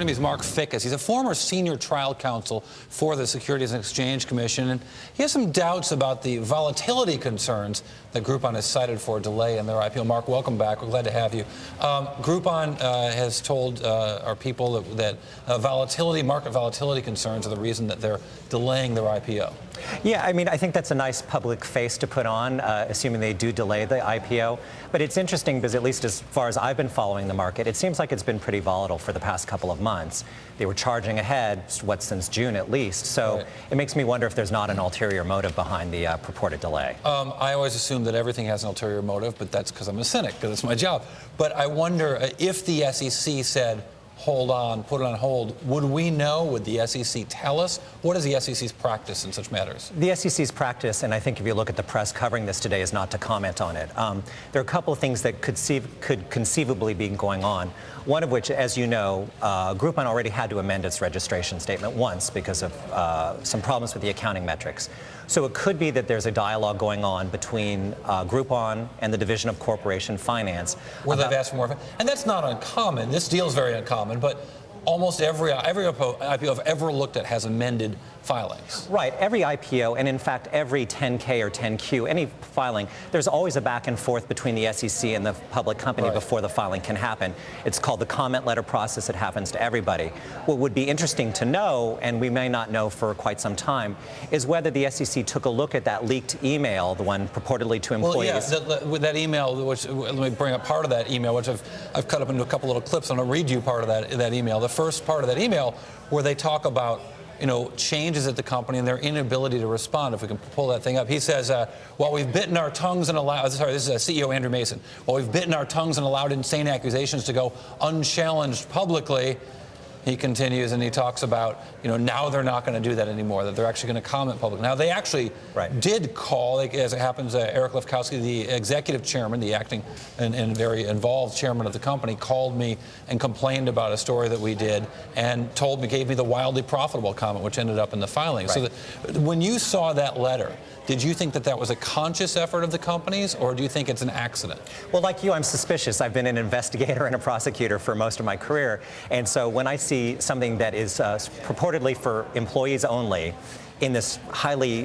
Joining me is Mark Fickes. He's a former senior trial counsel for the Securities and Exchange Commission, and he has some doubts about the volatility concerns that Groupon has cited for a delay in their IPO. Mark, welcome back. We're glad to have you. Groupon has told our people that market volatility concerns are the reason that they're delaying their IPO. Yeah, I mean, I think that's a nice public face to put on, assuming they do delay the IPO. But it's interesting because, at least as far as I've been following the market, it seems like it's been pretty volatile for the past couple of months. They were charging ahead, since June at least. So right. It makes me wonder if there's not an ulterior motive behind the purported delay. I always assume that everything has an ulterior motive, but that's because I'm a cynic, because it's my job. But I wonder if the SEC said, hold on, put it on hold, would we know? Would the SEC tell us? What is the SEC's practice in such matters? The SEC's practice, and I think if you look at the press covering this today, is not to comment on it. There are a couple of things that could conceivably be going on. One of which, as you know, Groupon already had to amend its registration statement once because of some problems with the accounting metrics. So it could be that there's a dialogue going on between Groupon and the Division of Corporation Finance. Where they've asked for more. And that's not uncommon. This deal is very uncommon, but almost every IPO I've ever looked at has amended filings. Right. Every IPO, and in fact every 10K or 10Q, any filing, there's always a back and forth between the SEC and the public company right. before the filing can happen. It's called the comment letter process. It happens to everybody. What would be interesting to know, and we may not know for quite some time, is whether the SEC took a look at that leaked email, the one purportedly to employees. Well, yeah, with that email, which let me bring up part of that email, which I've cut up into a couple little clips. I'm going to read you part of that email. The first part of that email, where they talk about changes at the company and their inability to respond. If we can pull that thing up. He says, while we've bitten our tongues and allowed, sorry, this is CEO Andrew Mason, while we've bitten our tongues and allowed insane accusations to go unchallenged publicly, he continues and he talks about, now they're not going to do that anymore, that they're actually going to comment publicly. Now, they actually right. did call, as it happens, Eric Lefkowski, the executive chairman, the acting and very involved chairman of the company, called me and complained about a story that we did and gave me the wildly profitable comment, which ended up in the filing. Right. So when you saw that letter, did you think that that was a conscious effort of the companies, or do you think it's an accident? Well, like you, I'm suspicious. I've been an investigator and a prosecutor for most of my career. And so when I see something that is purportedly for employees only, in this highly,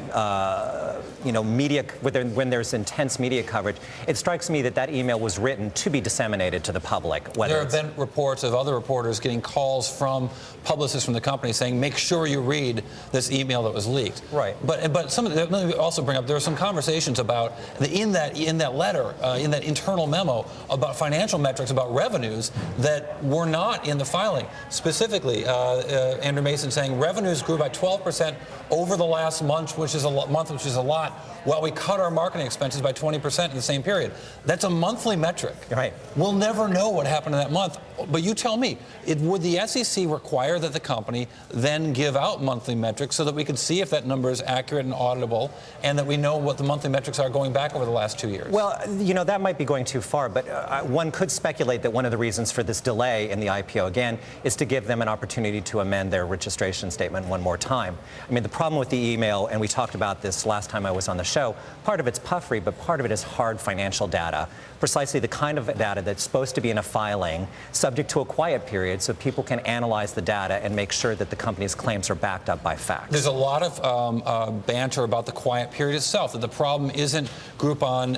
media, when there's intense media coverage, it strikes me that that email was written to be disseminated to the public. There have been reports of other reporters getting calls from publicists from the company saying, make sure you read this email that was leaked. Right. But let me also bring up, there are some conversations about, in that letter, in that internal memo, about financial metrics, about revenues that were not in the filing. Specifically, Andrew Mason saying revenues grew by 12% over the last month, which is a lot, while we cut our marketing expenses by 20% in the same period. That's a monthly metric. Right. We'll never know what happened in that month. But you tell me, would the SEC require that the company then give out monthly metrics so that we could see if that number is accurate and auditable, and that we know what the monthly metrics are going back over the last 2 years? Well, that might be going too far, but one could speculate that one of the reasons for this delay in the IPO, again, is to give them an opportunity to amend their registration statement one more time. I mean, the problem with the email, and we talked about this last time I was on the show, part of it's puffery, but part of it is hard financial data, precisely the kind of data that's supposed to be in a filing, subject to a quiet period, so people can analyze the data and make sure that the company's claims are backed up by facts. There's a lot of banter about the quiet period itself, that the problem isn't Groupon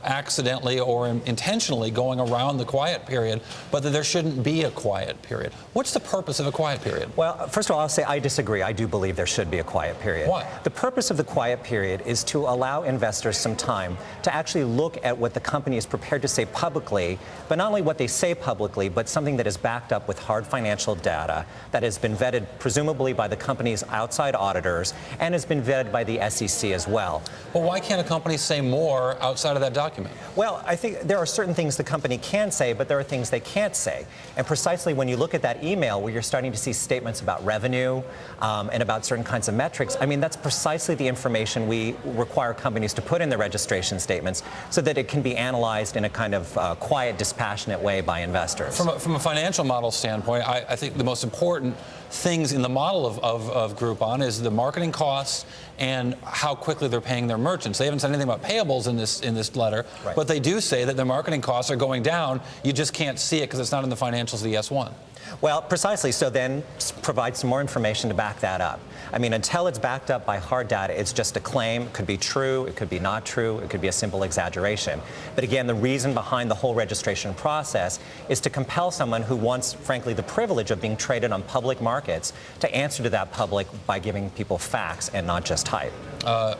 accidentally or intentionally going around the quiet period, but that there shouldn't be a quiet period. What's the purpose of a quiet period? Well, first of all, I'll say I disagree. I do believe there should be a quiet period. Why? The purpose of the quiet period is to allow investors some time to actually look at what the company is prepared to say publicly, but not only what they say publicly, but something that is backed up with hard financial data that has been vetted presumably by the company's outside auditors and has been vetted by the SEC as well. Well, why can't a company say more outside of that document? Well, I think there are certain things the company can say, but there are things they can't say. And precisely when you look at that email where you're starting to see statements about revenue and about certain kinds of metrics, I mean, that's precisely the information we require companies to put in their registration statements so that it can be analyzed in a kind of quiet, dispassionate way by investors. From a financial model standpoint, I think the most important things in the model of Groupon is the marketing costs and how quickly they're paying their merchants. They haven't said anything about payables in this letter, right. But they do say that their marketing costs are going down. You just can't see it because it's not in the financials of the S1. Well, precisely. So then provide some more information to back that up. I mean, until it's backed up by hard data, it's just a claim. It could be true, it could be not true, it could be a simple exaggeration. But again, the reason behind the whole registration process is to compel someone who wants, frankly, the privilege of being traded on public markets to answer to that public by giving people facts and not just hype.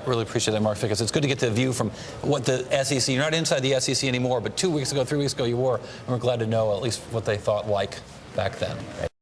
Really appreciate that, Mark Fickes. It's good to get the view from what the SEC, you're not inside the SEC anymore, but 2 weeks ago, 3 weeks ago you were, and we're glad to know at least what they thought like back then.